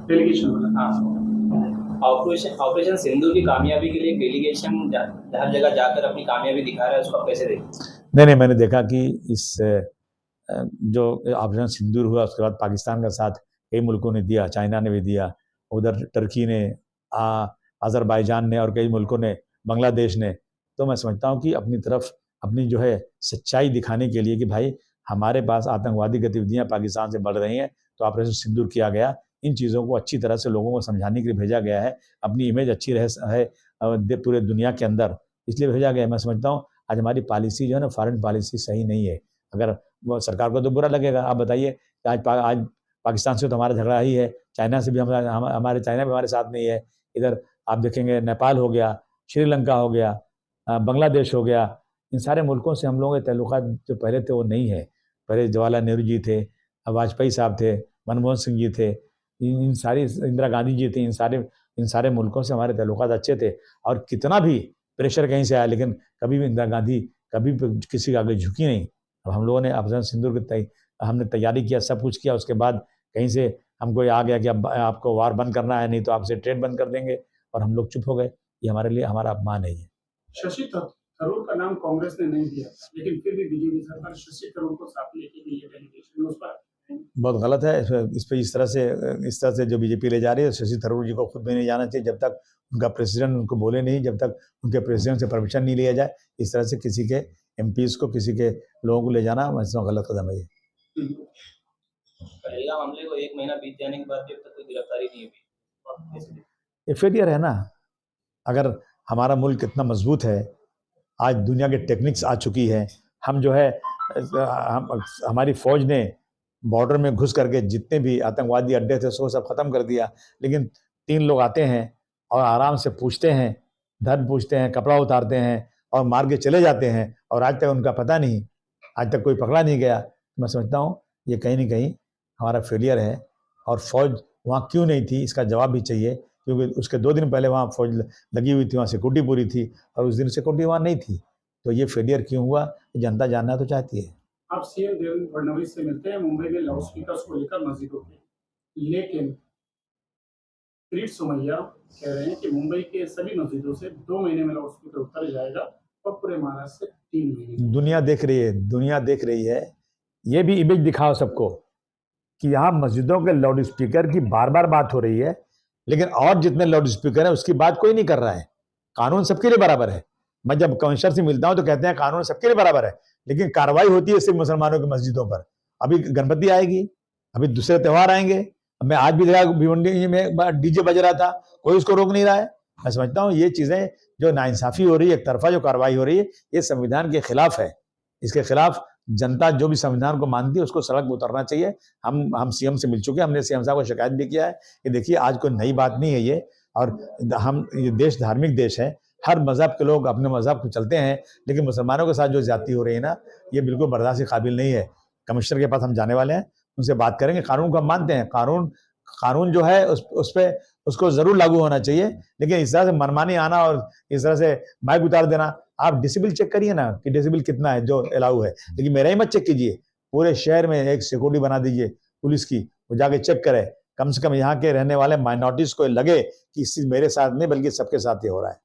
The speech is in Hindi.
डेलीगेशन वाला। हाँ, ऑपरेशन ऑपरेशन सिंदूर की कामयाबी के लिए डेलीगेशन हर जगह जाकर अपनी कामयाबी दिखा रहा है, उसको आप कैसे देखते? नहीं, मैंने देखा कि इस जो ऑपरेशन सिंदूर हुआ उसके बाद पाकिस्तान का साथ कई मुल्कों ने दिया, चाइना ने भी दिया, उधर टर्की ने, अज़रबैजान ने और कई मुल्कों ने, बांग्लादेश ने। तो मैं समझता हूँ कि अपनी तरफ अपनी जो है सच्चाई दिखाने के लिए कि भाई हमारे पास आतंकवादी गतिविधियां पाकिस्तान से बढ़ रही हैं, तो ऑपरेशन सिंदूर किया गया। इन चीज़ों को अच्छी तरह से लोगों को समझाने के लिए भेजा गया है, अपनी इमेज अच्छी रहे पूरे दुनिया के अंदर, इसलिए भेजा गया है। मैं समझता हूँ आज हमारी पॉलिसी जो है ना, फॉरेन पॉलिसी सही नहीं है। अगर वो सरकार को तो बुरा लगेगा। आप बताइए कि आज पाकिस्तान से तो हमारा झगड़ा ही है, चाइना से भी हमारे चाइना भी हमारे साथ नहीं है। इधर आप देखेंगे नेपाल हो गया, श्रीलंका हो गया, बांग्लादेश हो गया, इन सारे मुल्कों से हम लोगों के ताल्लुकात जो पहले थे वो नहीं है। पहले जवाहरलाल नेहरू जी थे, वाजपेयी साहब थे, मनमोहन सिंह जी थे, इन सारी इंदिरा गांधी जी थे, इन सारे मुल्कों से हमारे ताल्लुकात अच्छे थे। और कितना भी प्रेशर कहीं से आया, लेकिन कभी भी इंदिरा गांधी कभी भी किसी के आगे झुकी नहीं। अब हम लोगों ने ऑपरेशन सिंदूर की हमने तैयारी किया, सब कुछ किया, उसके बाद कहीं से हमको आ गया कि अब आपको वार बंद करना है, नहीं तो आपसे ट्रेड बंद कर देंगे, और हम लोग चुप हो गए। ये हमारे लिए हमारा अपमान है। ये शशि थरूर का नाम कांग्रेस ने नहीं दिया, लेकिन फिर भी बीजेपी सरकार शशि थरूर को साथ लेके गई है डेलीगेशन में, उस पर बहुत गलत है। इस तरह से जो बीजेपी ले जा रही है, शशि थरूर जी को खुद भी नहीं जाना चाहिए जब तक उनका प्रेसिडेंट उनको बोले नहीं, जब तक उनके प्रेसिडेंट से परमिशन नहीं लिया जाए। इस तरह से किसी के एमपीज को, किसी के लोगों को ले जाना गलत कदम है। ये पहलगाम हमले को 1 महीना बीत जाने के बाद भी अब तक कोई गिरफ्तारी नहीं हुई, ये फेलियर है ना। अगर हमारा मुल्क इतना मजबूत है, आज दुनिया के टेक्निक्स आ चुकी है, हम जो है हमारी फौज ने बॉर्डर में घुस करके जितने भी आतंकवादी अड्डे थे उसको सब खत्म कर दिया। लेकिन 3 लोग आते हैं और आराम से पूछते हैं, धर्म पूछते हैं, कपड़ा उतारते हैं और मार के चले जाते हैं, और आज तक उनका पता नहीं, आज तक कोई पकड़ा नहीं गया। मैं समझता हूँ ये कहीं ना कहीं हमारा फेलियर है। और फौज वहाँ क्यों नहीं थी, इसका जवाब भी चाहिए, क्योंकि उसके 2 दिन पहले वहाँ फौज लगी हुई थी, वहाँ सिक्योरिटी पूरी थी, और उस दिन सिक्योरिटी वहाँ नहीं थी। तो ये फेलियर क्यों हुआ, जनता जानना तो चाहती है। आप सीएम देवेंद्र फडणवीस से मिलते हैं मुंबई में लाउड स्पीकर को लेकर मस्जिदों पे, लेकिन किरीट सोमैया कह रहे हैं कि मुंबई के सभी मस्जिदों से 2 महीने में लाउड स्पीकर उतर जाएगा और पूरे महाराष्ट्र से 3 महीने। दुनिया देख रही है, दुनिया देख रही है। ये भी इमेज दिखाओ सबको कि यहाँ मस्जिदों के लाउड स्पीकर की बार बार बात हो रही है, लेकिन और जितने लाउड स्पीकर है उसकी बात कोई नहीं कर रहा है। कानून सबके लिए बराबर है। मैं जब कमिश्नर से मिलता हूं तो कहते हैं कानून सबके लिए बराबर है, लेकिन कार्रवाई होती है सिर्फ मुसलमानों की मस्जिदों पर। अभी गणपति आएगी, अभी दूसरे त्यौहार आएंगे, मैं आज भी देखा भिवंडी में डीजे बज रहा था, कोई उसको रोक नहीं रहा है। मैं समझता हूँ ये चीजें जो नाइंसाफी हो रही है, एक तरफा जो कार्रवाई हो रही है, ये संविधान के खिलाफ है। इसके खिलाफ जनता जो भी संविधान को मानती है उसको सड़क में उतरना चाहिए। हम सीएम से मिल चुके हैं, हमने सीएम साहब को शिकायत भी किया है कि देखिए आज कोई नई बात नहीं है ये, और ये देश धार्मिक देश है, हर मजहब के लोग अपने मजहब को चलते हैं, लेकिन मुसलमानों के साथ जो ज्यादती हो रही है ना, ये बिल्कुल बर्दाश्त के काबिल नहीं है। कमिश्नर के पास हम जाने वाले हैं, उनसे बात करेंगे। कानून को हम मानते हैं, कानून जो है उस पर उसको जरूर लागू होना चाहिए, लेकिन इस तरह से मनमानी आना और इस तरह से माइक उतार देना, आप डिसिबल चेक करिए ना कि डिसिबल कितना है जो अलाउ है, लेकिन मेरा ही मत चेक कीजिए। पूरे शहर में एक सिक्योरिटी बना दीजिए पुलिस की, वो जाके चेक करे। कम से कम यहाँ के रहने वाले माइनॉरिटीज को लगे कि इससे मेरे साथ नहीं बल्कि सबके साथ ही हो रहा है।